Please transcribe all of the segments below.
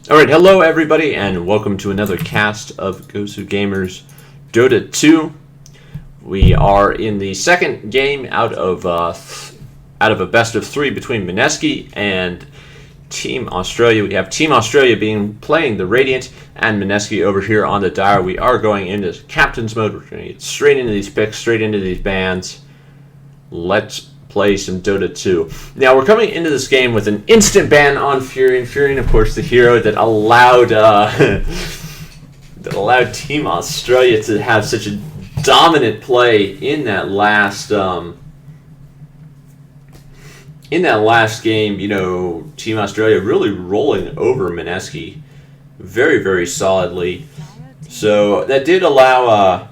Alright, hello everybody, and welcome to another cast of Gosu Gamers Dota 2. We are in the second game out of a best of three between Mski and Team Australia. We have Team Australia playing the Radiant, and Mski over here on the Dire. We are going into Captain's mode. We're going to get straight into these picks, straight into these bans. Let's play some Dota 2. Now, we're coming into this game with an instant ban on Furion. Furion, of course, the hero that allowed Team Australia to have such a dominant play in that last game. You know, Team Australia really rolling over Mski very, very solidly. So that did allow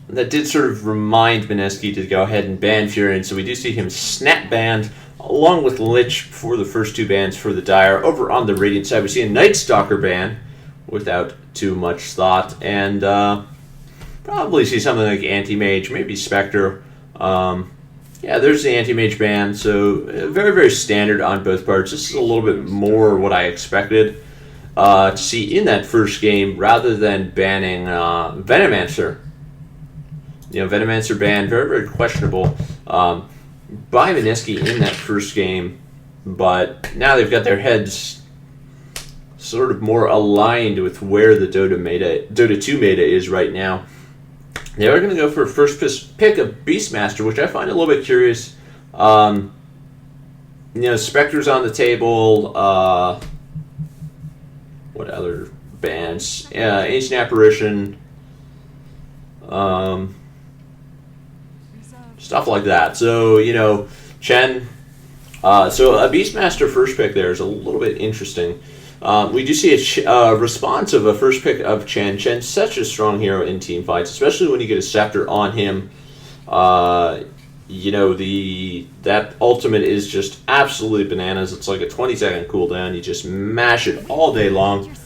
that did sort of remind Mski to go ahead and ban Furion, so we do see him snap banned along with Lich for the first two bans for the Dire. Over on the Radiant side, we see a Night Stalker ban without too much thought, and probably see something like Anti-Mage, maybe Spectre. Yeah, there's the Anti-Mage ban, so very, very standard on both parts. This is a little bit more what I expected to see in that first game, rather than banning Venomancer. You know, Venomancer ban, very, very questionable by Mski in that first game. But now they've got their heads sort of more aligned with where the Dota 2 meta is right now. They are going to go for a first pick of Beastmaster, which I find a little bit curious. You know, Spectre's on the table. What other bans? Ancient Apparition. Stuff like that. So, you know, Chen. So a Beastmaster first pick there is a little bit interesting. We do see a response of a first pick of Chen. Chen's such a strong hero in team fights, especially when you get a Scepter on him. You know, that ultimate is just absolutely bananas. It's like a 20-second cooldown. You just mash it all day long.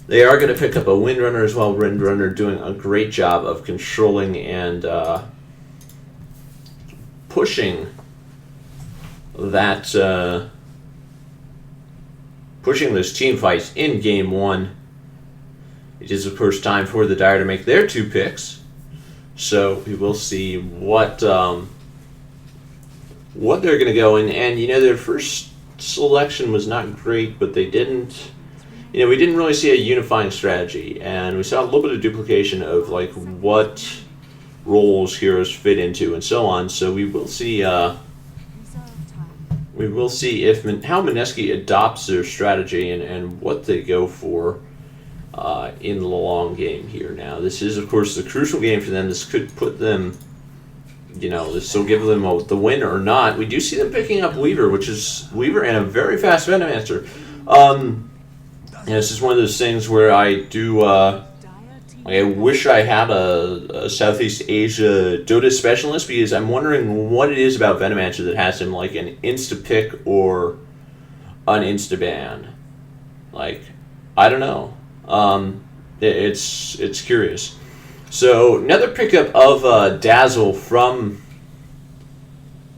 They are going to pick up a Windrunner as well. Windrunner doing a great job of controlling and pushing that pushing those team fights in game one. It is, of course, time for the Dire to make their two picks, so we will see what they're going to go in. And you know, their first selection was not great, but they didn't. You know, we didn't really see a unifying strategy, and we saw a little bit of duplication of like what roles heroes fit into and so on. So we will see. We will see if how Mski adopts their strategy and what they go for in the long game here. Now, this is, of course, the crucial game for them. This could put them, you know, this will give them the win or not. We do see them picking up Weaver, and a very fast Venomancer. You know, this is one of those things where I do. I wish I had a Southeast Asia Dota specialist, because I'm wondering what it is about Venomancer that has him like an insta-pick or an insta-ban. Like, I don't know. It's curious. So, another pickup of Dazzle from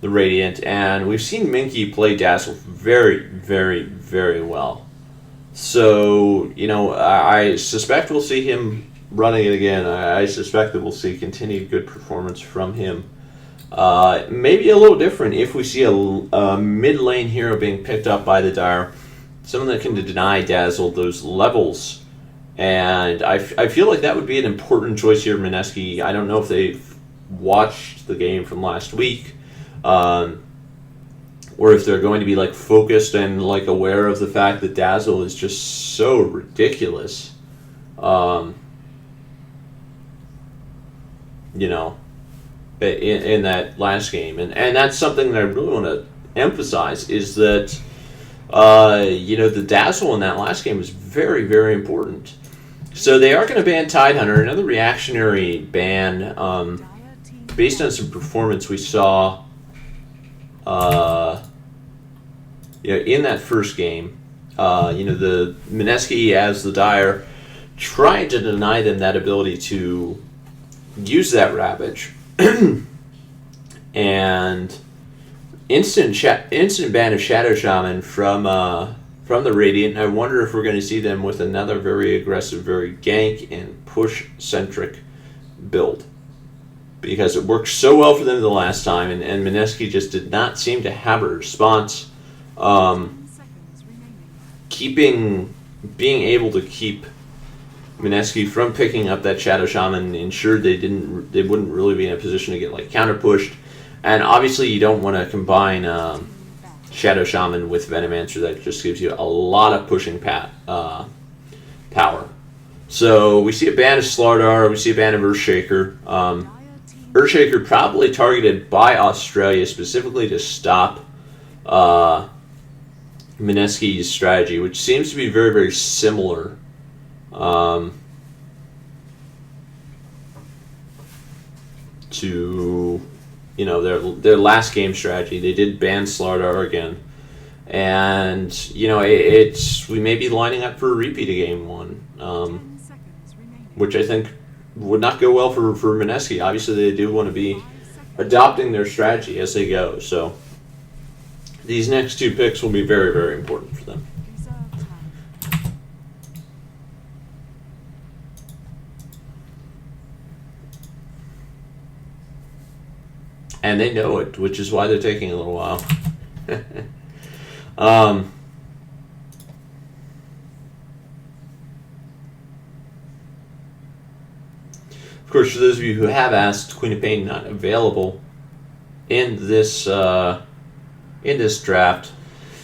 the Radiant, and we've seen Minky play Dazzle very, very, very well. So, you know, I suspect we'll see him running it again. I suspect that we'll see continued good performance from him. Maybe a little different if we see a mid-lane hero being picked up by the Dire. Someone that can deny Dazzle those levels. And I feel like that would be an important choice here, Mski. I don't know if they've watched the game from last week, or if they're going to be like focused and like aware of the fact that Dazzle is just so ridiculous. You know, in that last game. And that's something that I really want to emphasize, is that, you know, the Dazzle in that last game was very, very important. So they are going to ban Tidehunter, another reactionary ban, based on some performance we saw you know, in that first game. You know, the Mski as the Dire tried to deny them that ability to use that Ravage, and instant ban of Shadow Shaman from from the Radiant. I wonder if we're going to see them with another very aggressive, very gank and push-centric build. Because it worked so well for them the last time, and Mski just did not seem to have a response. Being able to keep Mski from picking up that Shadow Shaman ensured they wouldn't really be in a position to get like counter pushed. And obviously you don't want to combine Shadow Shaman with Venomancer. That just gives you a lot of pushing power. So we see a ban of Slardar, we see a ban of Earthshaker. Earthshaker probably targeted by Australia specifically to stop Mski's strategy, which seems to be very, very similar to their last game strategy. They did ban Slardar again, and we may be lining up for a repeat of game one, which I think would not go well for Mski. Obviously, they do want to be adopting their strategy as they go. So these next two picks will be very, very important for them. And they know it, which is why they're taking a little while. Of course, for those of you who have asked, Queen of Pain not available in this draft.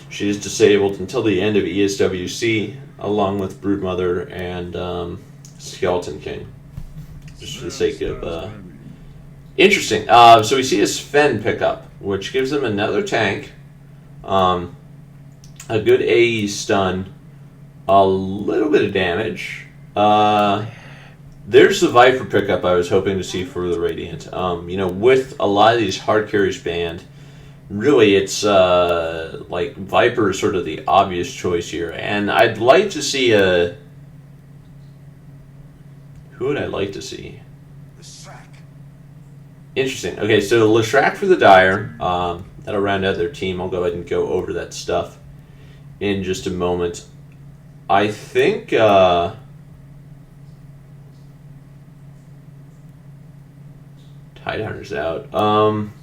She is disabled until the end of ESWC, along with Broodmother and Skeleton King, just for the sake of interesting. So we see a Sven pickup, which gives them another tank, a good AE stun, a little bit of damage. There's the Viper pickup I was hoping to see for the Radiant. With a lot of these hard carries banned, really it's like Viper is sort of the obvious choice here. And I'd like to see who would I like to see? Interesting. Okay, so Leshrac for the Dire. That'll round out their team. I'll go ahead and go over that stuff in just a moment. I think Tidehunter's out. Trying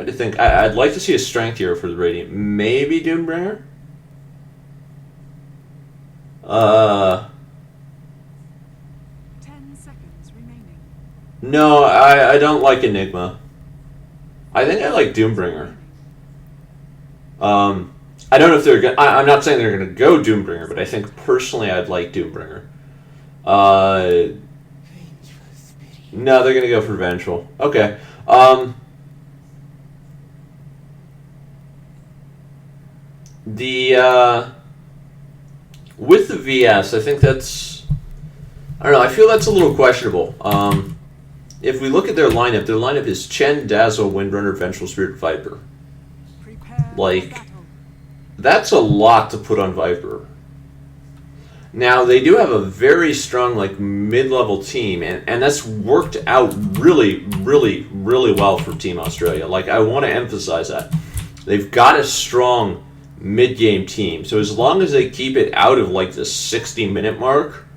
to think. I'd like to see a Strength hero for the Radiant. Maybe Doombringer? 10 seconds remaining. No, I don't like Enigma. I think I like Doombringer. I don't know if they're I'm not saying they're going to go Doombringer, but I think personally I'd like Doombringer. No, they're going to go for Vengeful. Okay. With the VS, I think that's... I don't know, I feel that's a little questionable. If we look at their lineup is Chen, Dazzle, Windrunner, Vengeful Spirit, Viper. Like, that's a lot to put on Viper. Now, they do have a very strong, like, mid-level team, and that's worked out really, really, really well for Team Australia. Like, I want to emphasize that. They've got a strong mid-game team, so as long as they keep it out of, like, the 60-minute mark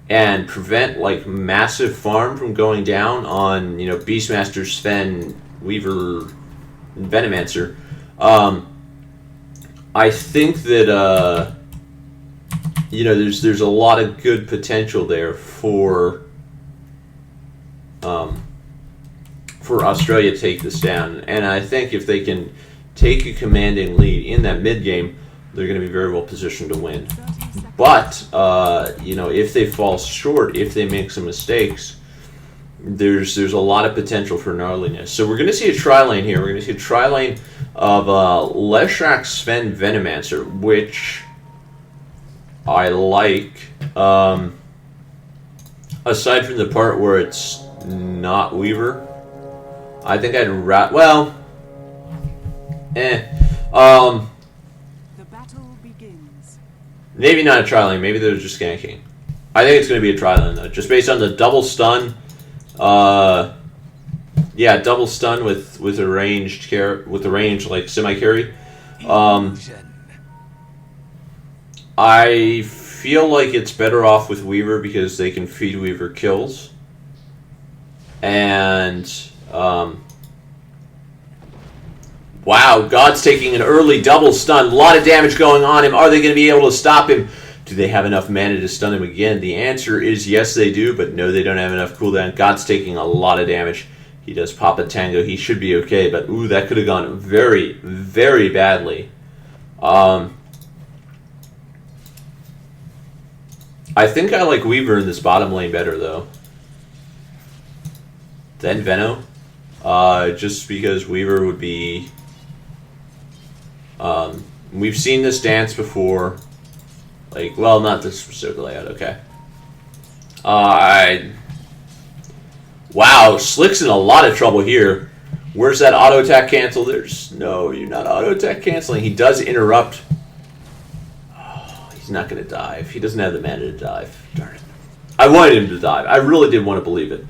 and prevent, like, massive farm from going down on, Beastmaster, Sven, Weaver, and Venomancer, I think that, there's a lot of good potential there for Australia to take this down. And I think if they can take a commanding lead in that mid game, they're going to be very well positioned to win. But if they fall short, if they make some mistakes, there's a lot of potential for gnarliness. So we're going to see a tri-lane here. We're going to see a tri-lane of Leshrac, Sven, Venomancer, which I like. Aside from the part where it's not Weaver, I think I'd The battle begins. maybe not a tri-lane. Maybe they're just ganking. I think it's going to be a tri-lane though, just based on the double stun. Double stun with a ranged like semi carry. I feel like it's better off with Weaver because they can feed Weaver kills. And, wow, God's taking an early double stun. A lot of damage going on him. Are they going to be able to stop him? Do they have enough mana to stun him again? The answer is yes, they do, but no, they don't have enough cooldown. God's taking a lot of damage. He does pop a tango. He should be okay, but ooh, that could have gone very, very badly. I think I like Weaver in this bottom lane better, though, than Veno. Just because Weaver would be... we've seen this dance before. Like, well, not this specific layout, okay. Wow, Slick's in a lot of trouble here. Where's that auto attack cancel? There's no, you're not auto attack canceling. He does interrupt. Oh, he's not going to dive. He doesn't have the mana to dive. Darn it. I wanted him to dive. I really did want to believe it.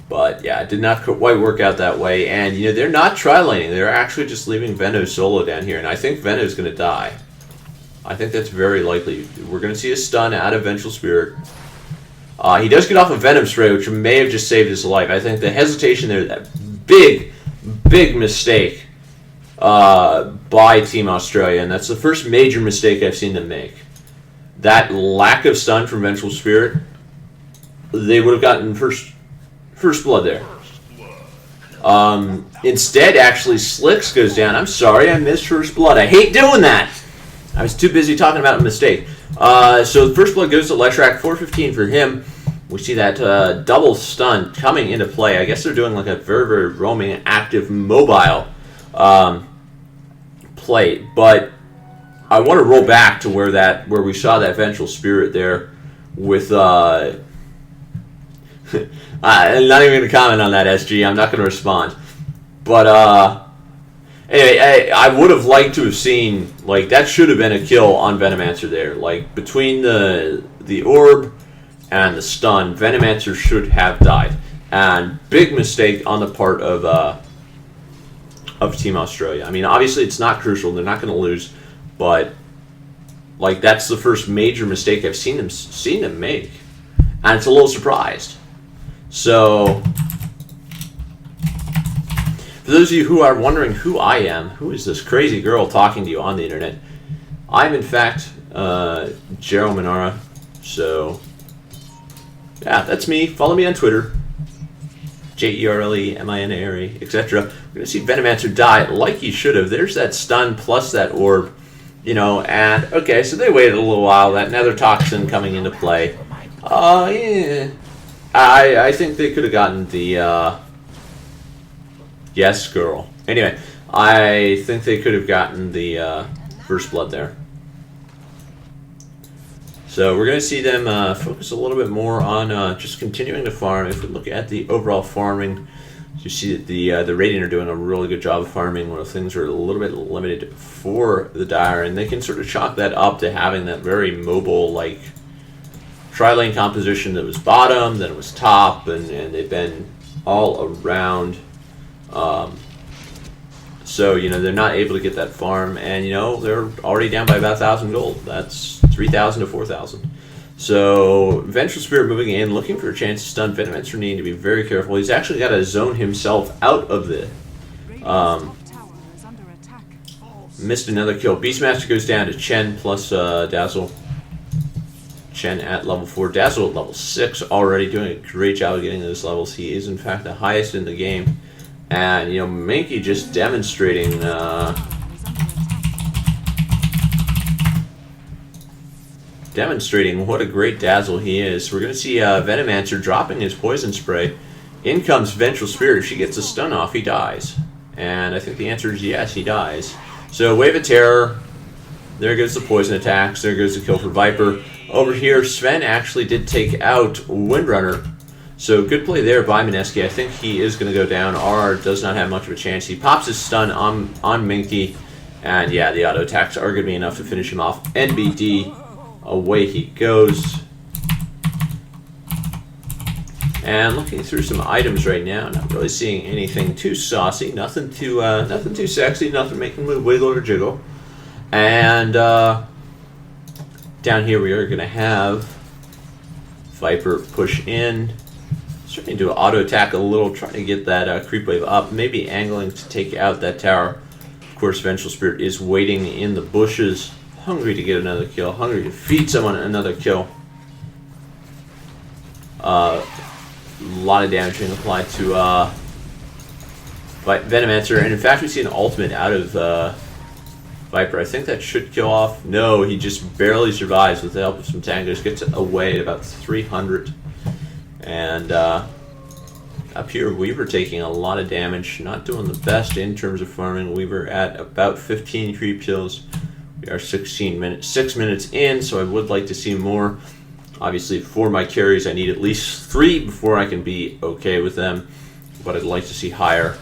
But yeah, it did not quite work out that way. And you know, they're not tri-laning. They're actually just leaving Veno solo down here. And I think Veno's going to die. I think that's very likely. We're going to see a stun out of Vengeful Spirit. He does get off a Venom Spray, which may have just saved his life. I think the hesitation there, that big mistake by Team Australia. And that's the first major mistake I've seen them make. That lack of stun from Vengeful Spirit, they would have gotten first blood there. Instead, actually, Slicks goes down. I'm sorry, I missed first blood. I hate doing that. I was too busy talking about a mistake. So the first blood goes to Leshrac, 415 for him. We see that double stun coming into play. I guess they're doing like a very, very roaming, active, mobile play. But I want to roll back to where we saw that Vengeful Spirit there with... I'm not even going to comment on that, SG. I'm not going to respond. But, anyway, I would have liked to have seen, like, that should have been a kill on Venomancer there. Like, between the orb and the stun, Venomancer should have died. And big mistake on the part of Team Australia. I mean, obviously it's not crucial. They're not going to lose. But, like, that's the first major mistake I've seen them make. And it's a little surprised. So, for those of you who are wondering who I am, who is this crazy girl talking to you on the internet, I'm in fact Jero Minara. So, yeah, that's me. Follow me on Twitter, JERLEMINARE, etc. We're going to see Venomancer die like he should have. There's that stun plus that orb, you know, and, okay, so they waited a little while. That nether toxin coming into play. Yeah. I think they could have gotten the, yes, girl. Anyway, I think they could have gotten the first blood there. So we're going to see them focus a little bit more on just continuing to farm. If we look at the overall farming, you see that the Radiant are doing a really good job of farming, where things are a little bit limited for the Dire, and they can sort of chalk that up to having that very mobile, like, tri-lane composition that was bottom, then it was top, and they've been all around. So, you know, they're not able to get that farm, and, you know, they're already down by about 1,000 gold. That's 3,000 to 4,000. So, Vengeful Spirit moving in, looking for a chance to stun Venomancer, needing to be very careful. He's actually got to zone himself out of the... missed another kill. Beastmaster goes down to Chen plus Dazzle. Chen at level 4. Dazzle at level 6, already doing a great job of getting those levels. He is, in fact, the highest in the game. And, you know, Minky just demonstrating... demonstrating what a great Dazzle he is. We're going to see Venomancer dropping his Poison Spray. In comes Vengeful Spirit. If she gets a stun off, he dies. And I think the answer is yes, he dies. So, Wave of Terror. There goes the Poison attacks. There goes the kill for Viper. Over here, Sven actually did take out Windrunner. So good play there by Mski. I think he is going to go down. R does not have much of a chance. He pops his stun on Minky. And yeah, the auto attacks are going to be enough to finish him off. NBD, away he goes. And looking through some items right now, not really seeing anything too saucy, nothing too sexy, nothing making me wiggle or jiggle. And down here we are going to have Viper push in, starting to auto attack a little, trying to get that creep wave up, maybe angling to take out that tower. Of course, Vengeful Spirit is waiting in the bushes, hungry to get another kill, hungry to feed someone another kill. A lot of damage being applied to Venomancer, and in fact we see an ultimate out of Viper. I think that should kill off. No, he just barely survives with the help of some tangos, gets away at about 300. And up here, Weaver taking a lot of damage, not doing the best in terms of farming. Weaver at about 15 creep kills. We are 6 minutes in, so I would like to see more. Obviously, for my carries, I need at least 3 before I can be okay with them, but I'd like to see higher.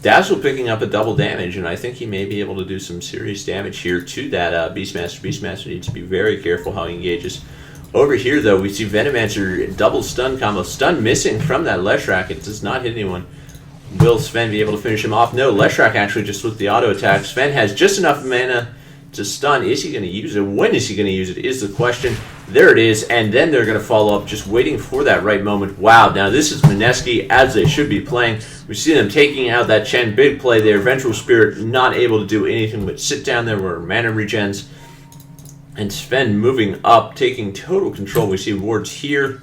Dazzle picking up a double damage, and I think he may be able to do some serious damage here to that Beastmaster. Beastmaster needs to be very careful how he engages. Over here, though, we see Venomancer double stun combo. Stun missing from that Leshrac. It does not hit anyone. Will Sven be able to finish him off? No, Leshrac actually just with the auto attack. Sven has just enough mana to stun. Is he going to use it? When is he going to use it is the question. There it is, and then they're going to follow up, just waiting for that right moment. Wow, now this is Mski, as they should be playing. We see them taking out that Chen. Big play there. Vengeful Spirit not able to do anything but sit down there where mana regens. And Sven moving up, taking total control. We see wards here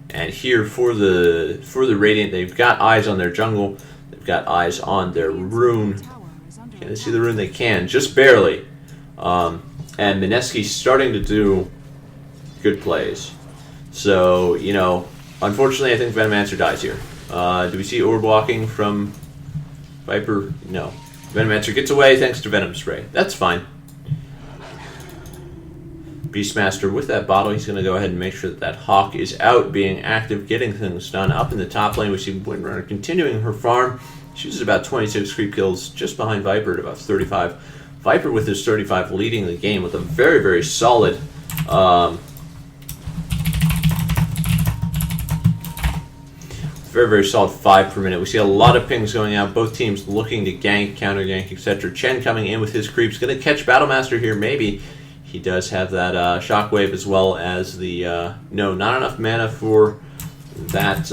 and here for the Radiant. They've got eyes on their jungle. They've got eyes on their rune. Can they see the rune? They can, just barely. And Mski starting to do good plays. So, you know, unfortunately I think Venomancer dies here. Do we see orb walking from Viper? No. Venomancer gets away thanks to Venom Spray. That's fine. Beastmaster with that bottle, he's going to go ahead and make sure that that Hawk is out, being active, getting things done. Up in the top lane, we see Windrunner continuing her farm. She's about 26 creep kills, just behind Viper at about 35. Viper with his 35 leading the game with a very, very solid very solid 5 per minute. We see a lot of pings going out, both teams looking to gank, counter gank, etc. Chen coming in with his creeps, going to catch Battlemaster here, maybe. He does have that shockwave as well as the, no, not enough mana for that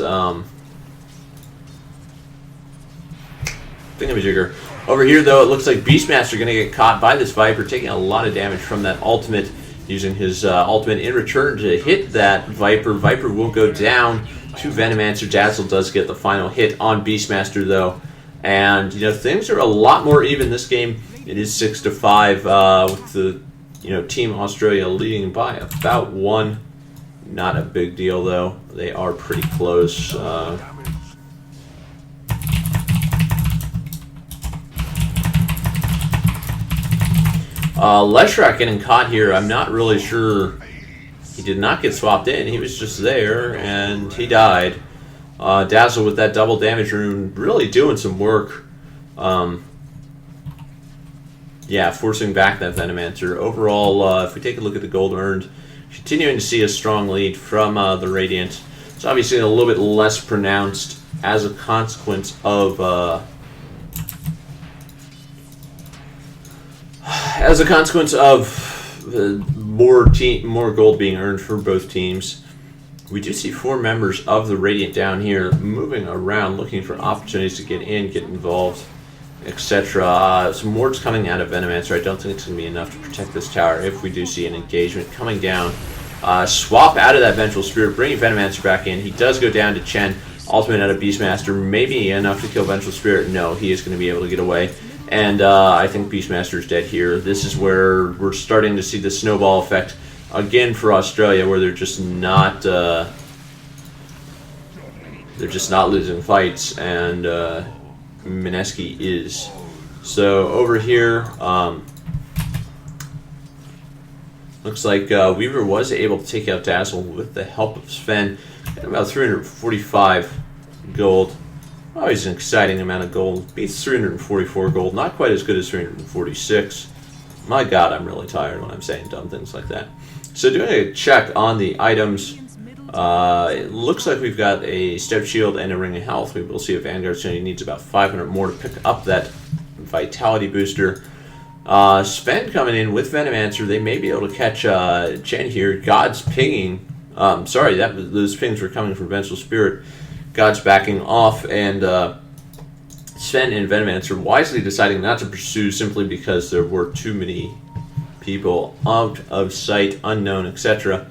thingamajigger. Over here, though, it looks like Beastmaster going to get caught by this Viper, taking a lot of damage from that ultimate, using his ultimate in return to hit that Viper. Viper will go down to Venomancer. Dazzle does get the final hit on Beastmaster, though. And, you know, things are a lot more even this game. It is 6-5 with the, you know, Team Australia leading by about 1. Not a big deal, though. They are pretty close. Leshrac getting caught here. I'm not really sure. He did not get swapped in. He was just there, and he died. Dazzle with that double damage rune really doing some work. Yeah, forcing back that Venomancer. Overall, if we take a look at the gold earned, continuing to see a strong lead from the Radiant. It's obviously a little bit less pronounced as a consequence of more gold being earned for both teams. We do see 4 members of the Radiant down here moving around, looking for opportunities to get in, get involved, etc. Some wards coming out of Venomancer. I don't think it's going to be enough to protect this tower if we do see an engagement coming down. Swap out of that Vengeful Spirit, bringing Venomancer back in. He does go down to Chen. Ultimate out of Beastmaster. Maybe enough to kill Vengeful Spirit. No, he is going to be able to get away. And I think Beastmaster is dead here. This is where we're starting to see the snowball effect again for Australia, where they're just not losing fights, and Mski is. So over here, looks like Weaver was able to take out Dazzle with the help of Sven at about 345 gold. Always an exciting amount of gold. Beats 344 gold. Not quite as good as 346. My God, I'm really tired when I'm saying dumb things like that. So doing a check on the items. It looks like we've got a Stout Shield and a Ring of Health. We will see if Vanguard soon needs about 500 more to pick up that Vitality booster. Sven coming in with Venomancer. They may be able to catch Chen here. God's pinging. Sorry, those pings were coming from Vengeful Spirit. God's backing off, and Sven and Venomancer wisely deciding not to pursue simply because there were too many people out of sight, unknown, etc.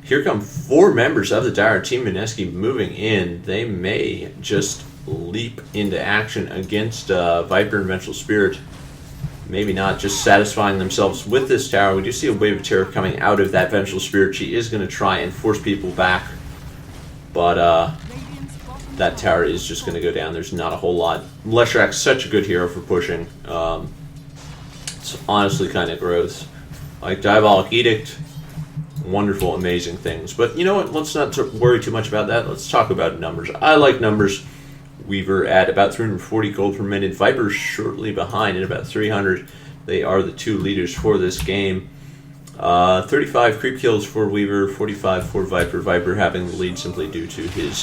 Here come 4 members of the Dire Team Mski moving in. They may just leap into action against Viper and Vengeful Spirit. Maybe not, just satisfying themselves with this tower. We do see a Wave of Terror coming out of that Vengeful Spirit. She is going to try and force people back, but that tower is just going to go down. There's not a whole lot. Leshrak's such a good hero for pushing. It's honestly kind of gross. Like Diabolic Edict, wonderful, amazing things. But you know what? Let's not worry too much about that. Let's talk about numbers. I like numbers. Weaver at about 340 gold per minute. Viper shortly behind at about 300. They are the 2 leaders for this game. 35 creep kills for Weaver, 45 for Viper. Viper having the lead simply due to his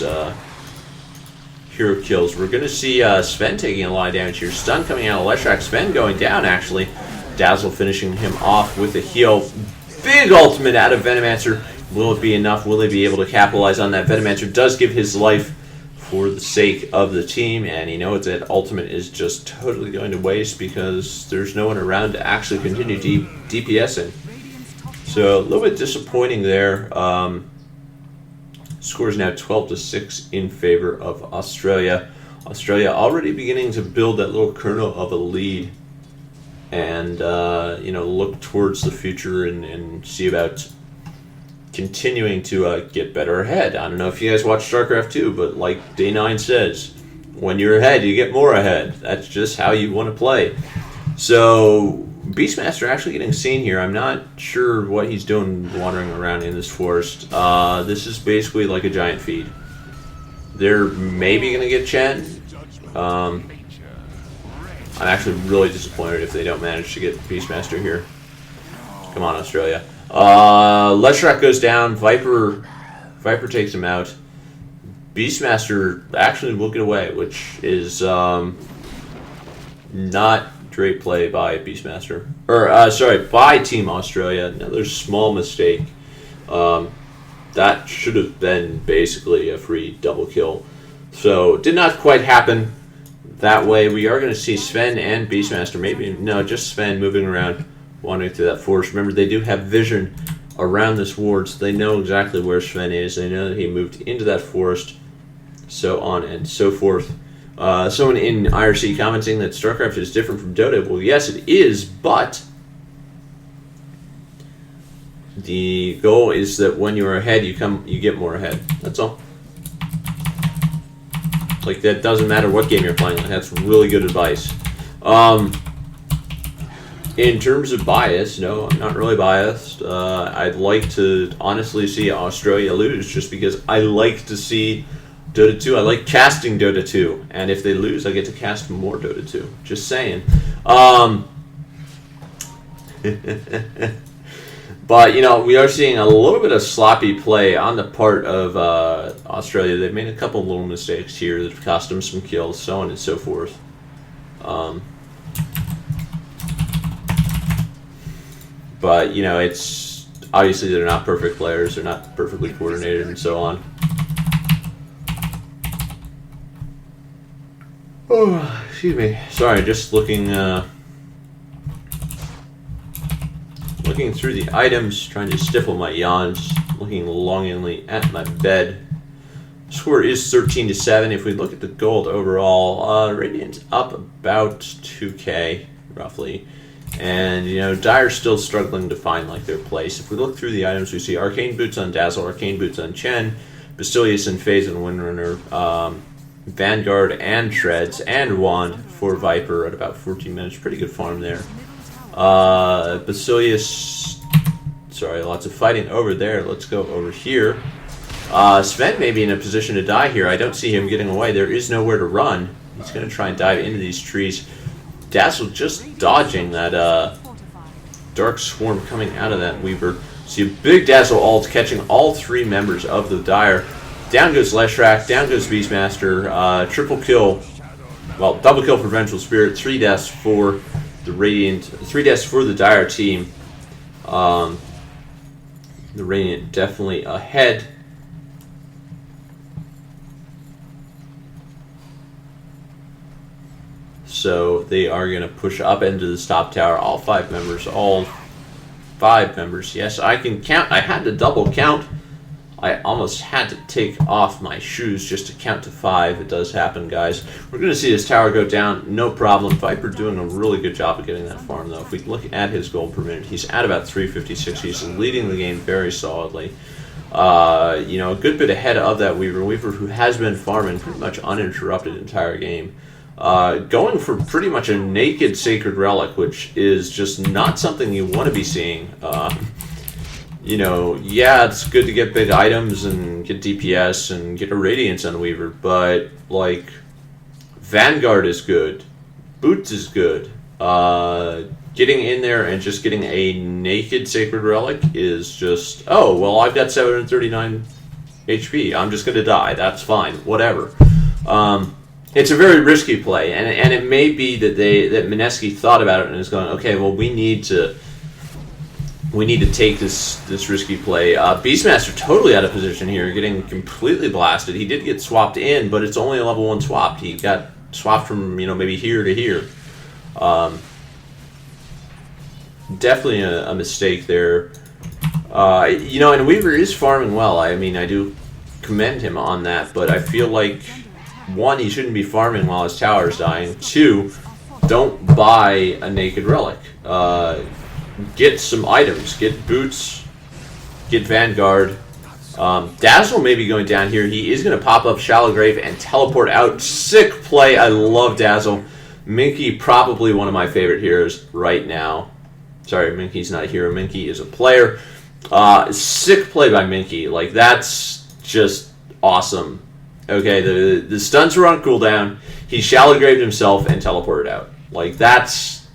hero kills. We're going to see Sven taking a lot of damage here. Stun coming out of Leshrak. Sven going down, actually. Dazzle finishing him off with a heal. Big ultimate out of Venomancer. Will it be enough? Will they be able to capitalize on that? Venomancer does give his life for the sake of the team, and you know that ultimate is just totally going to waste because there's no one around to actually continue DPSing. So a little bit disappointing there. Score is now 12-6 in favor of Australia. Australia already beginning to build that little kernel of a lead, and you know, look towards the future and see about continuing to get better ahead. I don't know if you guys watch StarCraft 2, but like Day 9 says, when you're ahead, you get more ahead. That's just how you want to play. So Beastmaster actually getting seen here. I'm not sure what he's doing wandering around in this forest. This is basically like a giant feed. They're maybe going to get Chen. I'm actually really disappointed if they don't manage to get Beastmaster here. Come on, Australia. Leshrak goes down. Viper takes him out. Beastmaster actually will get away, which is not great play by Beastmaster. Or, sorry, by Team Australia. Another small mistake. That should have been basically a free double kill. So, did not quite happen that way. We are going to see Sven and Beastmaster, maybe, no, just Sven moving around, wandering through that forest. Remember, they do have vision around this ward, so they know exactly where Sven is. They know that he moved into that forest, so on and so forth. Someone in IRC commenting that StarCraft is different from Dota. Well, yes, it is, but the goal is that when you're ahead, you get more ahead. That's all. Like, that doesn't matter what game you're playing. Like, that's really good advice. In terms of bias, no, I'm not really biased. I'd like to honestly see Australia lose just because I like to see Dota 2. I like casting Dota 2. And if they lose, I get to cast more Dota 2. Just saying. But, you know, we are seeing a little bit of sloppy play on the part of Australia. They've made a couple little mistakes here that have cost them some kills, so on and so forth. But, you know, it's obviously they're not perfect players. They're not perfectly coordinated and so on. Oh, excuse me. Sorry, just looking through the items, trying to stifle my yawns, looking longingly at my bed. Score is 13-7. If we look at the gold overall, Radiant's up about 2k, roughly. And, you know, Dire's still struggling to find, like, their place. If we look through the items, we see Arcane Boots on Dazzle, Arcane Boots on Chen, Basilius and Phase and Windrunner, Vanguard and Shreds, and Wand for Viper at about 14 minutes. Pretty good farm there. Basilius, sorry, lots of fighting over there. Let's go over here. Sven may be in a position to die here. I don't see him getting away. There is nowhere to run. He's going to try and dive into these trees. Dazzle just dodging that Dark Swarm coming out of that Weaver. See a big Dazzle ult catching all 3 members of the Dire. Down goes Leshrac, down goes Beastmaster, triple kill, well, double kill for Vengeful Spirit, 3 deaths for the Radiant, 3 deaths for the Dire team. The Radiant definitely ahead. So they are going to push up into the top tower, all 5 members, yes, I can count. I had to double count. I almost had to take off my shoes just to count to 5. It does happen, guys. We're going to see his tower go down, no problem. Viper doing a really good job of getting that farm, though. If we look at his gold per minute, he's at about 356. He's leading the game very solidly. You know, a good bit ahead of that Weaver. Weaver, who has been farming pretty much uninterrupted entire game. Going for pretty much a naked Sacred Relic, which is just not something you want to be seeing. You know, yeah, it's good to get big items and get DPS and get a Radiance on Weaver, but, like, Vanguard is good. Boots is good. Getting in there and just getting a naked Sacred Relic is just, oh, well, I've got 739 HP. I'm just going to die. That's fine. Whatever. It's a very risky play, and it may be that that Mski thought about it and is going, okay, well, we need to take this risky play. Beastmaster totally out of position here, getting completely blasted. He did get swapped in, but it's only a level 1 swap. He got swapped from, you know, maybe here to here. Definitely a mistake there. You know, and Weaver is farming well. I mean, I do commend him on that, but I feel like, 1, he shouldn't be farming while his tower is dying. 2, don't buy a naked relic. Get some items. Get boots. Get Vanguard. Dazzle may be going down here. He is going to pop up Shallow Grave and teleport out. Sick play. I love Dazzle. Mski, probably one of my favorite heroes right now. Sorry, Minky's not a hero. Mski is a player. Sick play by Mski. Like, that's just awesome. Okay, the stuns were on cooldown. He Shallow Graved himself and teleported out. Like, that's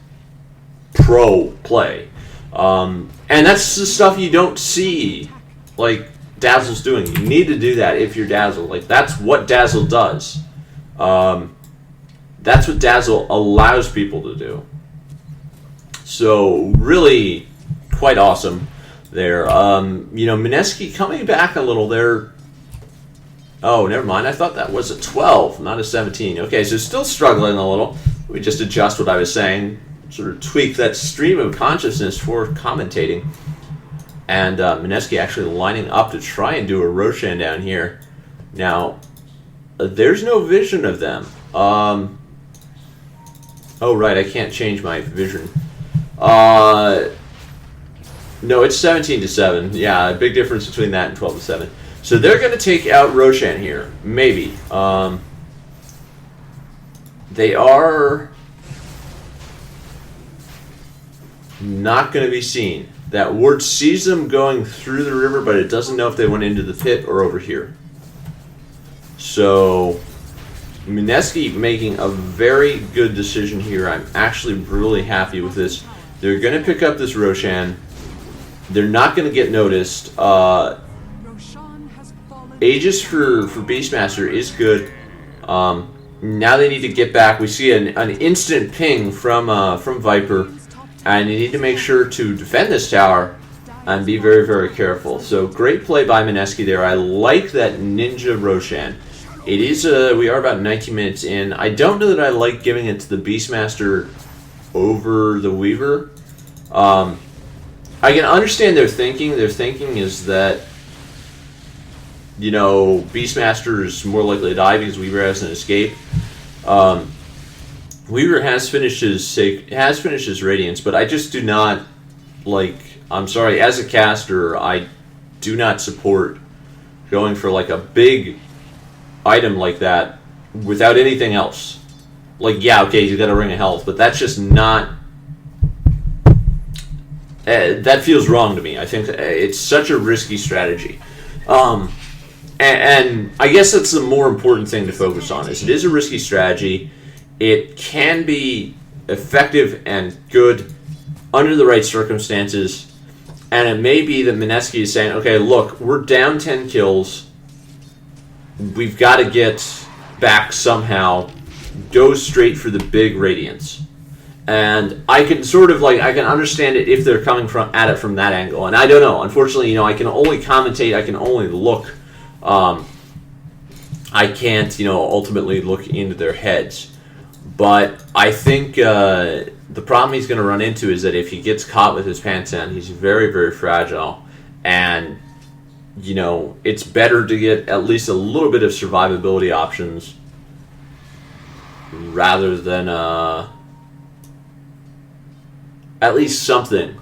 pro play. And that's the stuff you don't see, like, Dazzle's doing. You need to do that if you're Dazzle. Like, that's what Dazzle does. That's what Dazzle allows people to do. So, really quite awesome there. You know, Mski coming back a little there. Oh, never mind. I thought that was a 12, not a 17. Okay, so still struggling a little. Let me just adjust what I was saying. Sort of tweak that stream of consciousness for commentating. And Mski actually lining up to try and do a Roshan down here. Now, there's no vision of them. Oh, right, I can't change my vision. No, it's 17-7. Yeah, a big difference between that and 12-7. So they're going to take out Roshan here. Maybe. They are not going to be seen. That ward sees them going through the river, but it doesn't know if they went into the pit or over here. So Mski making a very good decision here. I'm actually really happy with this. They're going to pick up this Roshan. They're not going to get noticed. Aegis for Beastmaster is good. Now they need to get back. We see an instant ping from Viper, and you need to make sure to defend this tower and be very, very careful. So great play by Mski there. I like that Ninja Roshan. It is we are about 19 minutes in. I don't know that I like giving it to the Beastmaster over the Weaver. I can understand their thinking. Their thinking is that, you know, Beastmaster is more likely to die because Weaver has an escape. Weaver has finished his Radiance, but I just do not like. I'm sorry, as a caster, I do not support going for like a big item like that without anything else. Like, yeah, okay, you got a Ring of Health, but that's just not. That feels wrong to me. I think it's such a risky strategy. And I guess that's the more important thing to focus on. Is it is a risky strategy. It can be effective and good under the right circumstances. And it may be that Mski is saying, okay, look, we're down 10 kills. We've got to get back somehow. Go straight for the big Radiance. And I can sort of I can understand it if they're coming at it from that angle. And I don't know. Unfortunately, I can only commentate. I can only look. I can't, ultimately look into their heads. But I think the problem he's going to run into is that if he gets caught with his pants down, he's very, very fragile. And, it's better to get at least a little bit of survivability options rather than at least something.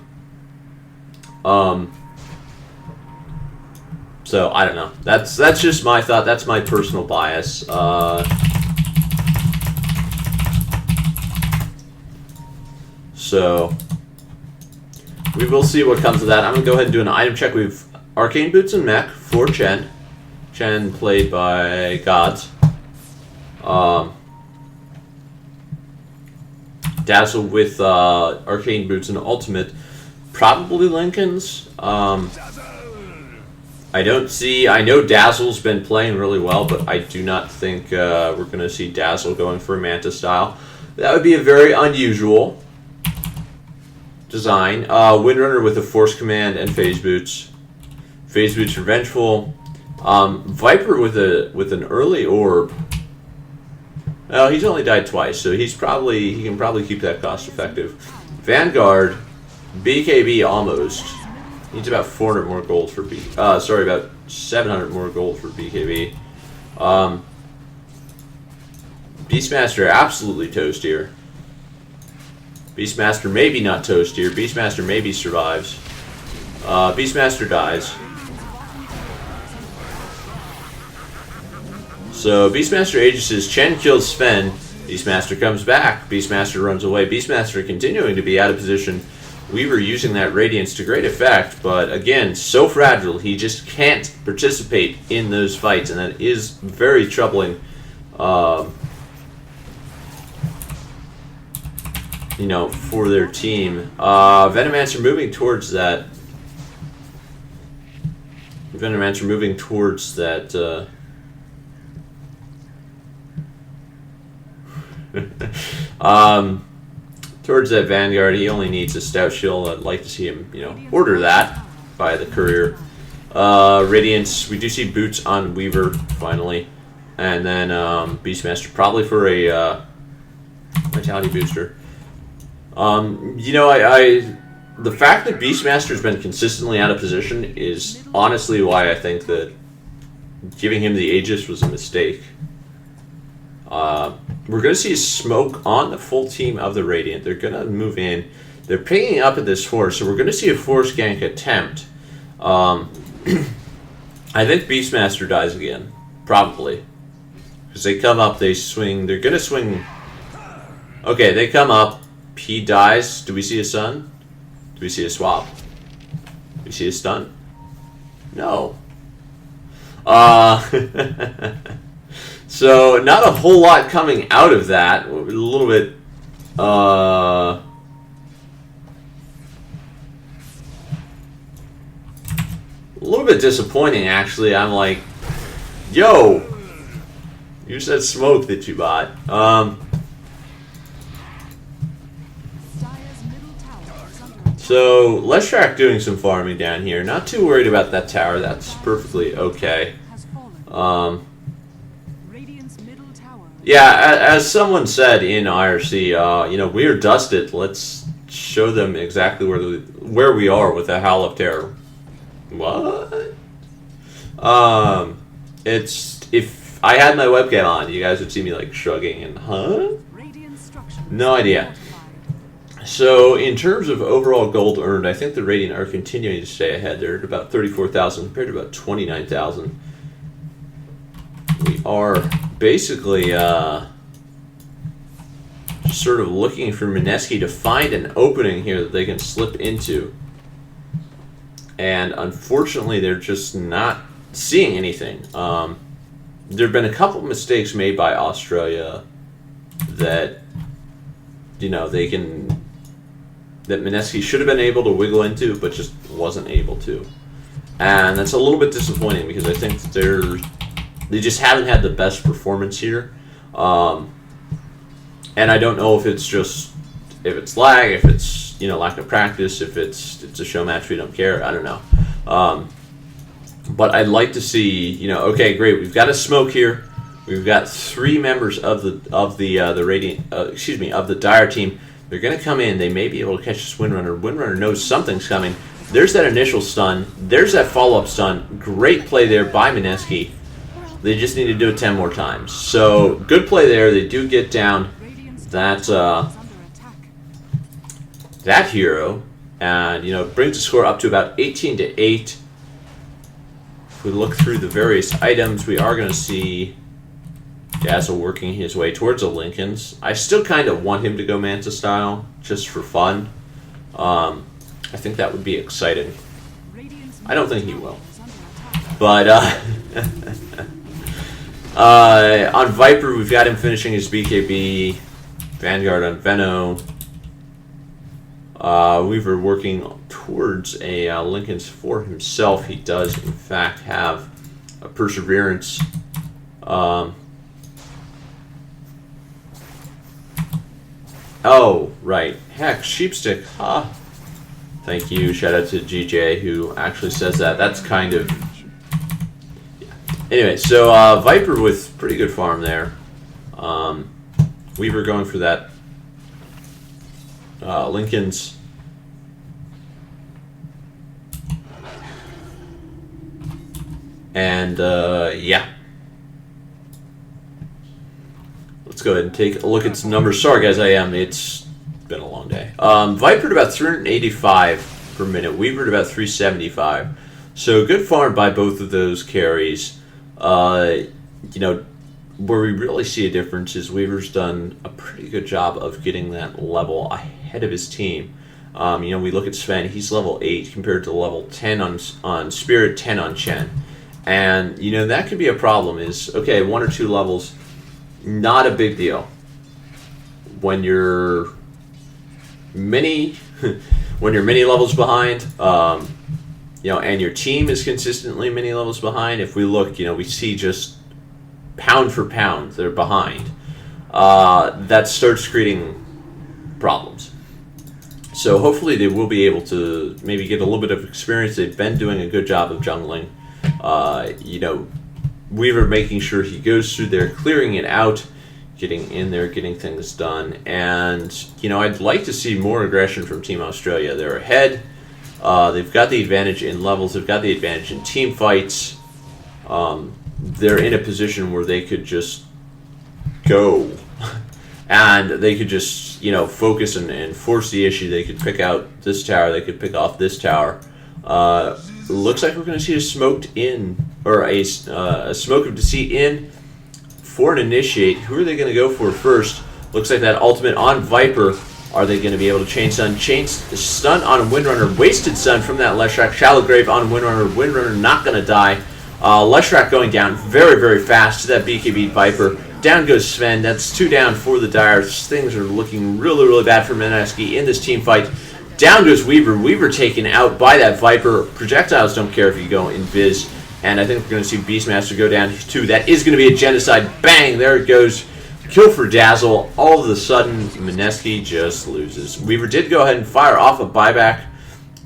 So, I don't know. That's just my thought. That's my personal bias. So, we will see what comes of that. I'm going to go ahead and do an item check. We have Arcane Boots and Mech for Chen. Chen played by Gods. Dazzle with Arcane Boots and Ultimate. Probably Lincoln's. I know Dazzle's been playing really well, but I do not think we're going to see Dazzle going for a Manta style. That would be a very unusual design. Windrunner with a Force Command and Phase Boots. Phase Boots Revengeful. Viper with an early orb. Well, he's only died twice, so he can probably keep that cost effective. Vanguard, BKB almost. Needs about 400 more gold for about 700 more gold for BKB. Beastmaster absolutely toast here. Beastmaster maybe not toast here. Beastmaster maybe survives. Beastmaster dies. So Beastmaster Aegis's Chen kills Sven. Beastmaster comes back. Beastmaster runs away. Beastmaster continuing to be out of position. Weaver using that Radiance to great effect, but again, so fragile, he just can't participate in those fights, and that is very troubling. For their team. Venomancer moving towards that. Towards that Vanguard. He only needs a Stout Shield. I'd like to see him, order that by the courier. Radiance. We do see Boots on Weaver, finally. And then Beastmaster, probably for a Vitality Booster. The fact that Beastmaster's been consistently out of position is honestly why I think that giving him the Aegis was a mistake. We're going to see smoke on the full team of the Radiant. They're going to move in. They're picking up at this force, so we're going to see a force gank attempt. I think Beastmaster dies again. Probably. Because they come up, they swing. They're going to swing. Okay, they come up. He dies. Do we see a stun? Do we see a swap? Do we see a stun? No. So, not a whole lot coming out of that. A little bit, a little bit disappointing, actually. I'm like, yo, you said smoke that you bought. So, Leshrac doing some farming down here. Not too worried about that tower. That's perfectly okay. Yeah, as someone said in IRC, we are dusted. Let's show them exactly where we are with the Howl of Terror. What? If I had my webcam on, you guys would see me shrugging and No idea. So in terms of overall gold earned, I think the Radiant are continuing to stay ahead. They're at about 34,000 compared to about 29,000. We are basically just sort of looking for Mski to find an opening here that they can slip into. And unfortunately, they're just not seeing anything. There have been a couple mistakes made by Australia that, that Mski should have been able to wiggle into, but just wasn't able to. And that's a little bit disappointing because I think that they just haven't had the best performance here. And I don't know if it's lag, if it's lack of practice, if it's a show match we don't care. I don't know. But I'd like to see okay, great. We've got a smoke here. We've got 3 members of the Radiant of the Dire team. They're going to come in. They may be able to catch this Windrunner. Windrunner knows something's coming. There's that initial stun. There's that follow-up stun. Great play there by Mski. They just need to do it 10 more times. So, good play there. They do get down that hero. And, brings the score up to about 18-8. If we look through the various items, we are going to see Dazzle working his way towards the Lincolns. I still kind of want him to go Manta style, just for fun. I think that would be exciting. I don't think he will. But, on Viper, we've got him finishing his BKB. Vanguard on Veno. Weaver working towards a Lincoln's for himself. He does, in fact, have a Perseverance. Oh, right. Heck, Sheepstick. Huh. Thank you. Shout out to GJ who actually says that. That's kind of... Yeah. Anyway, so Viper with pretty good farm there. Weaver going for that Lincoln's. And, yeah. Let's go ahead and take a look at some numbers. Sorry, guys, it's been a long day. Viper at about 385 per minute. Weaver at about 375. So good farm by both of those carries. Where we really see a difference is Weaver's done a pretty good job of getting that level ahead of his team. We look at Sven. He's level 8 compared to level 10 on Spirit, 10 on Chen. And, that could be a problem is, okay, 1 or 2 levels... Not a big deal. When you're many levels behind, and your team is consistently many levels behind. If we look, we see just pound for pound they're behind. That starts creating problems. So hopefully they will be able to maybe get a little bit of experience. They've been doing a good job of jungling. Weaver making sure he goes through there, clearing it out, getting in there, getting things done. And, I'd like to see more aggression from Team Australia. They're ahead. They've got the advantage in levels. They've got the advantage in team fights. They're in a position where they could just go. And they could just, focus and force the issue. They could pick out this tower. They could pick off this tower. Looks like we're going to see a smoked in, or a smoke of deceit in for an initiate. Who are they going to go for first? Looks like that ultimate on Viper. Are they going to be able to chain stun? Chain stun on Windrunner. Wasted stun from that Leshrac. Shallow Grave on Windrunner. Windrunner not going to die. Leshrac going down very, very fast to that BKB Viper. Down goes Sven. That's 2 down for the Dire. Things are looking really, really bad for Mski in this team fight. Down goes Weaver. Weaver taken out by that Viper. Projectiles don't care if you go invis. And I think we're going to see Beastmaster go down too. That is going to be a genocide. Bang! There it goes. Kill for Dazzle. All of a sudden, Mski just loses. Weaver did go ahead and fire off a buyback.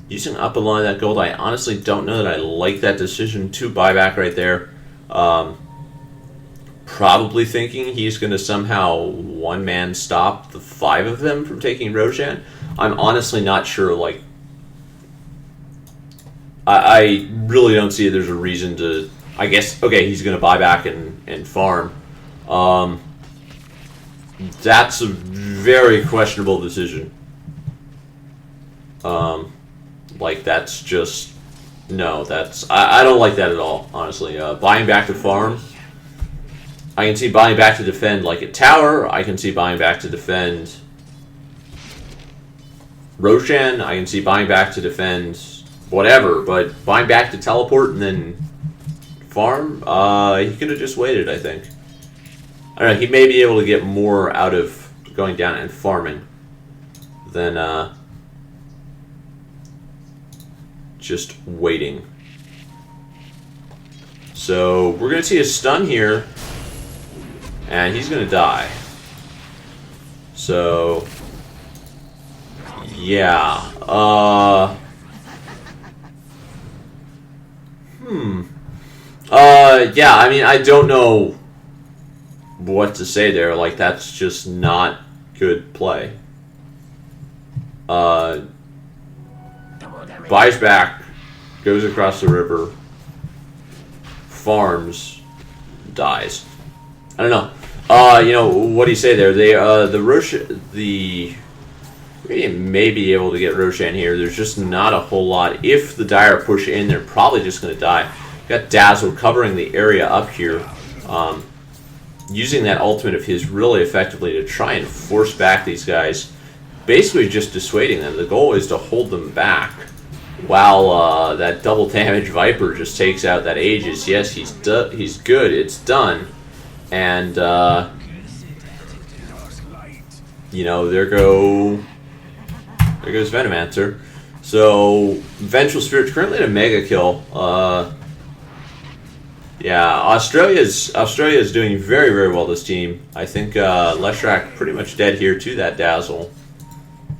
Using up a line of that gold, I honestly don't know that I like that decision to buyback right there. Probably thinking he's going to somehow one-man stop the 5 of them from taking Roshan. I'm honestly not sure, I really don't see there's a reason to... I guess, okay, he's going to buy back and farm. That's a very questionable decision. That's just... No, that's... I don't like that at all, honestly. Buying back to farm... I can see buying back to defend, a tower. I can see buying back to defend... Roshan. I can see buying back to defend... whatever, but buying back to teleport and then farm, he could have just waited, I think. I don't know, he may be able to get more out of going down and farming than just waiting. So we're going to see a stun here, and he's going to die. So, yeah. Yeah, I mean, I don't know what to say there. Like, that's just not good play. Buys back, goes across the river, farms, dies. I don't know. You know, what do you say there? They, we may be able to get Roshan here. There's just not a whole lot. If the Dire push in, they're probably just going to die. Got Dazzle covering the area up here. Using that ultimate of his really effectively to try and force back these guys. Basically just dissuading them. The goal is to hold them back. While that double damage Viper just takes out that Aegis. Yes, he's good. It's done. And, you know, there goes Venomancer. So, Vengeful Spirit's currently at a mega kill. Yeah, Australia's doing very, very well, this team. I think Leshrac pretty much dead here to that Dazzle.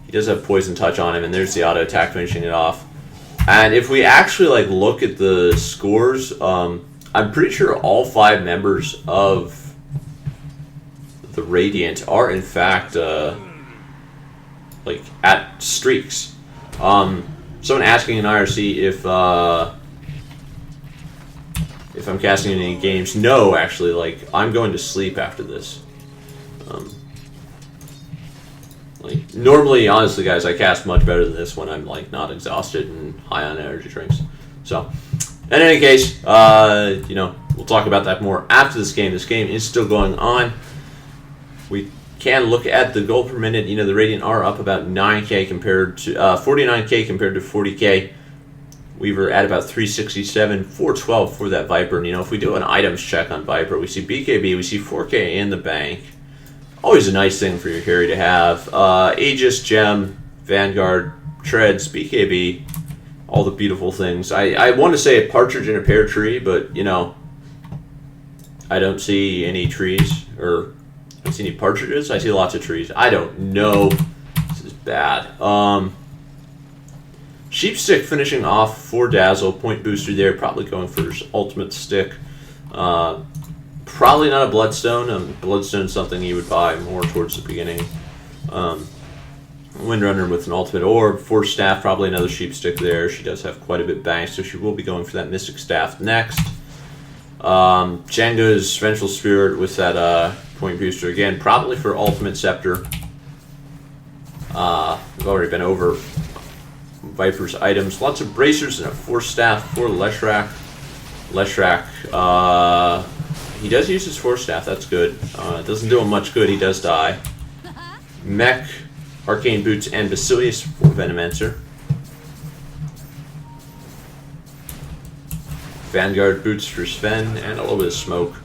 He does have Poison Touch on him, and there's the auto attack finishing it off. And if we actually like look at the scores, I'm pretty sure all 5 members of the Radiant are in fact like at streaks. Someone asking in IRC if I'm casting any games. No, actually, like I'm going to sleep after this. Like normally, honestly, guys, I cast much better than this when I'm like not exhausted and high on energy drinks. So, in any case, you know, we'll talk about that more after this game. This game is still going on. We can look at the gold per minute. You know, the Radiant are up about 9K compared to 49K compared to 40K. Weaver at about 367, 412 for that Viper. And, you know, if we do an items check on Viper, we see BKB, we see 4K in the bank. Always a nice thing for your carry to have. Aegis, Gem, Vanguard, Treads, BKB, all the beautiful things. I want to say a partridge in a pear tree, but, you know, I don't see any trees, or I don't see any partridges. I see lots of trees. I don't know. This is bad. Sheepstick finishing off for Dazzle. Point booster there. Probably going for his ultimate stick. Probably not a Bloodstone. Bloodstone's something you would buy more towards the beginning. Windrunner with an ultimate orb. Force Staff, probably another Sheepstick there. She does have quite a bit banked, so she will be going for that Mystic Staff next. Django's Vengeful Spirit with that point booster again, probably for Ultimate Scepter. We've already been over Viper's items. Lots of bracers and a Force Staff for Leshrac. He does use his Force Staff, that's good. It doesn't do him much good, he does die. Mech, Arcane Boots, and Basilius for Venomancer. Vanguard Boots for Sven, and a little bit of smoke.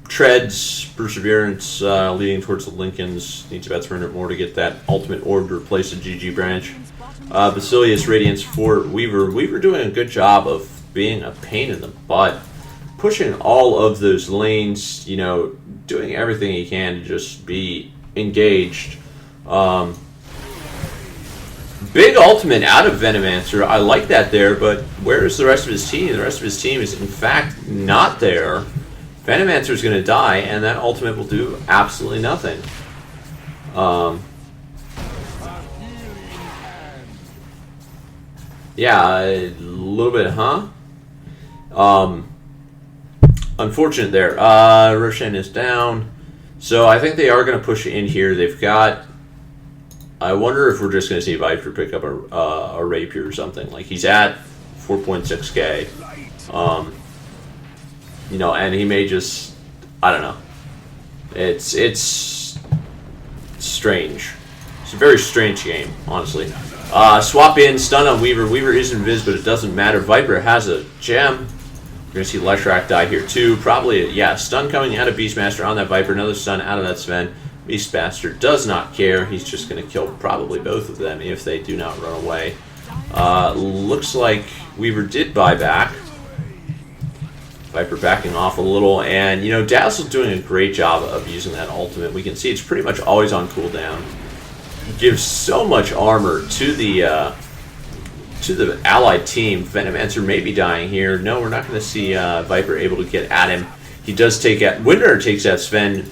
Treads, Perseverance, leading towards the Lincolns. Needs about 300 more to get that ultimate orb to replace the GG branch. Basilius, Radiance for Weaver. Weaver doing a good job of being a pain in the butt. Pushing all of those lanes, you know, doing everything he can to just be engaged. Big ultimate out of Venomancer. I like that there, but where is the rest of his team? The rest of his team is, in fact, not there. Venomancer is going to die, and that ultimate will do absolutely nothing. Yeah, a little bit, huh? Unfortunate there. Roshan is down. So I think they are going to push in here. They've got... I wonder if we're just going to see Viper pick up a Rapier or something. Like, he's at 4.6k. You know, and he may just... I don't know. It's strange. It's a very strange game, honestly. Swap in, stun on Weaver. Weaver is invis, but it doesn't matter. Viper has a gem. We're going to see Leshrac die here too. Probably, yeah, stun coming out of Beastmaster on that Viper. Another stun out of that Sven. Beastmaster does not care. He's just going to kill probably both of them if they do not run away. Looks like Weaver did buy back. Viper backing off a little, and you know, Dazzle's doing a great job of using that ultimate. We can see it's pretty much always on cooldown. Gives so much armor to the allied team. Venomancer may be dying here. No, we're not going to see Viper able to get at him. He does take out... Windrunner takes out Sven.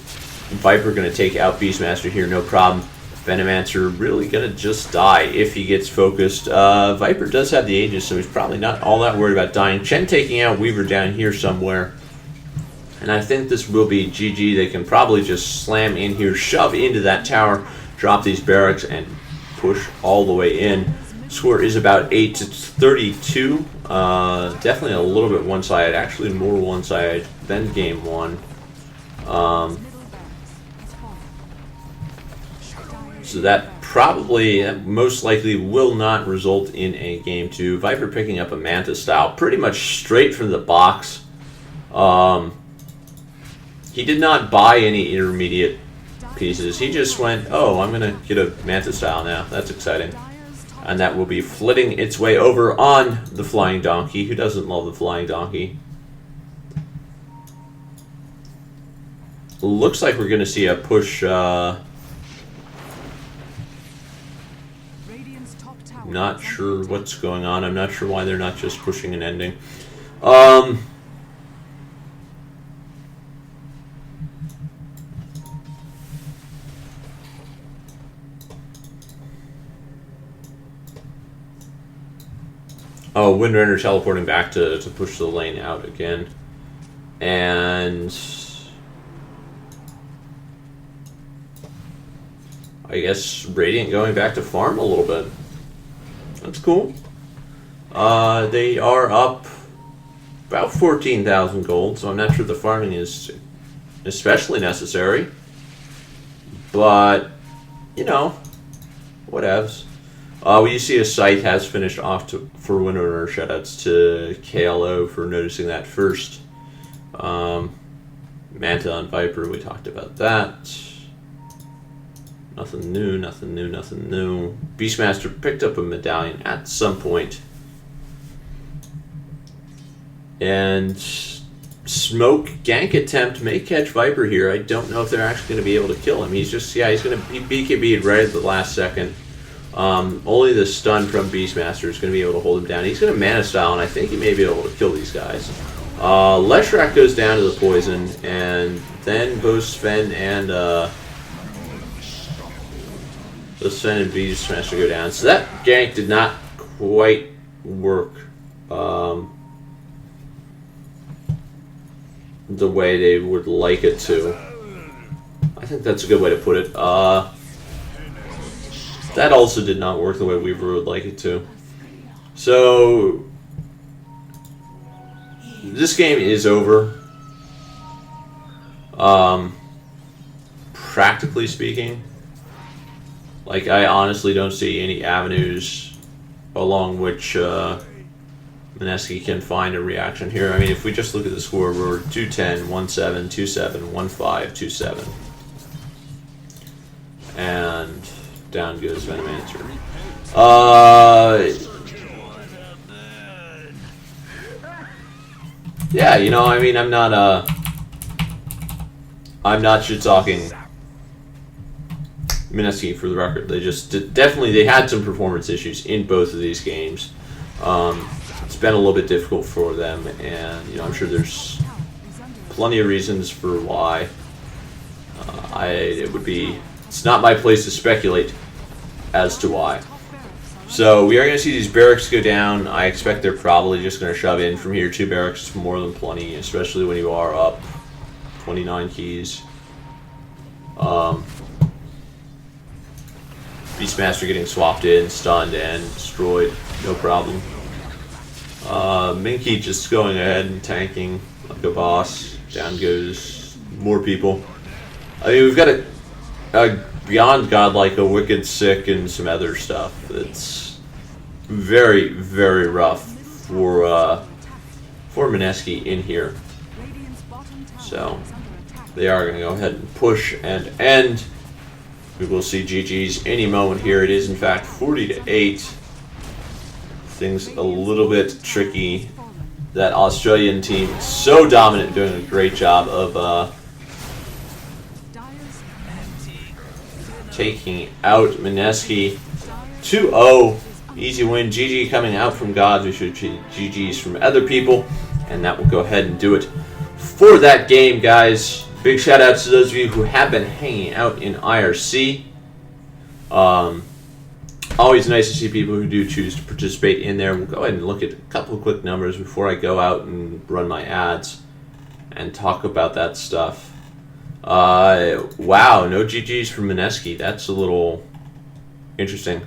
Viper going to take out Beastmaster here, no problem. Venomancer really going to just die if he gets focused. Viper does have the Aegis, so he's probably not all that worried about dying. Chen taking out Weaver down here somewhere. And I think this will be GG. They can probably just slam in here, shove into that tower, drop these barracks, and push all the way in. Score is about 8-32. Definitely a little bit one-sided. Actually more one-sided than game one. So that probably, most likely, will not result in a game two. Viper picking up a Manta style pretty much straight from the box. He did not buy any intermediate pieces. He just went, oh, I'm going to get a Manta style now. That's exciting. And that will be flitting its way over on the Flying Donkey. Who doesn't love the Flying Donkey? Looks like we're going to see a push... Not sure what's going on. I'm not sure why they're not just pushing an ending. Oh, Windrunner teleporting back to push the lane out again. And... I guess Radiant going back to farm a little bit. That's cool. They are up about 14,000 gold, so I'm not sure the farming is especially necessary. But, you know, whatevs. You see a Scythe has finished off for Windrunner. Shoutouts to KLO for noticing that first. Manta on Viper, we talked about that. Nothing new, nothing new, nothing new. Beastmaster picked up a medallion at some point. And Smoke gank attempt may catch Viper here. I don't know if they're actually going to be able to kill him. He's just, yeah, he's going to be BKB'd right at the last second. Only the stun from Beastmaster is going to be able to hold him down. He's going to Mana Style, and I think he may be able to kill these guys. Leshrac goes down to the poison, and then both Sven and... the Sven and Beastmaster go down. So that gank did not quite work the way they would like it to. I think that's a good way to put it. That also did not work the way Weaver would like it to. So this game is over. Practically speaking. Like, I honestly don't see any avenues along which Mski can find a reaction here. I mean, if we just look at the score, we're 2-10, 1-7, 2-7, 1-5, 2-7. And down goes Venomancer. Yeah, you know, I mean, I'm not shit-talking Mski for the record. They just definitely they had some performance issues in both of these games. It's been a little bit difficult for them, and you know I'm sure there's plenty of reasons for why. It's not my place to speculate as to why. So we are going to see these barracks go down. I expect they're probably just going to shove in from here. 2 barracks is more than plenty, especially when you are up 29 keys. Beastmaster getting swapped in, stunned, and destroyed. No problem. Minky just going ahead and tanking like a boss. Down goes more people. I mean, we've got a beyond godlike, a wicked sick, and some other stuff. It's very, very rough for Mski in here. So they are going to go ahead and push and end We will see GG's any moment here. It is in fact 40-8. Things a little bit tricky. That Australian team is so dominant, doing a great job of taking out Mski. 2-0. Easy win. GG coming out from gods. We should see GG's from other people. And that will go ahead and do it for that game, guys. Big shout out to those of you who have been hanging out in IRC. Always nice to see people who do choose to participate in there. We'll go ahead and look at a couple of quick numbers before I go out and run my ads and talk about that stuff. Wow, no GG's from Mski. That's a little interesting.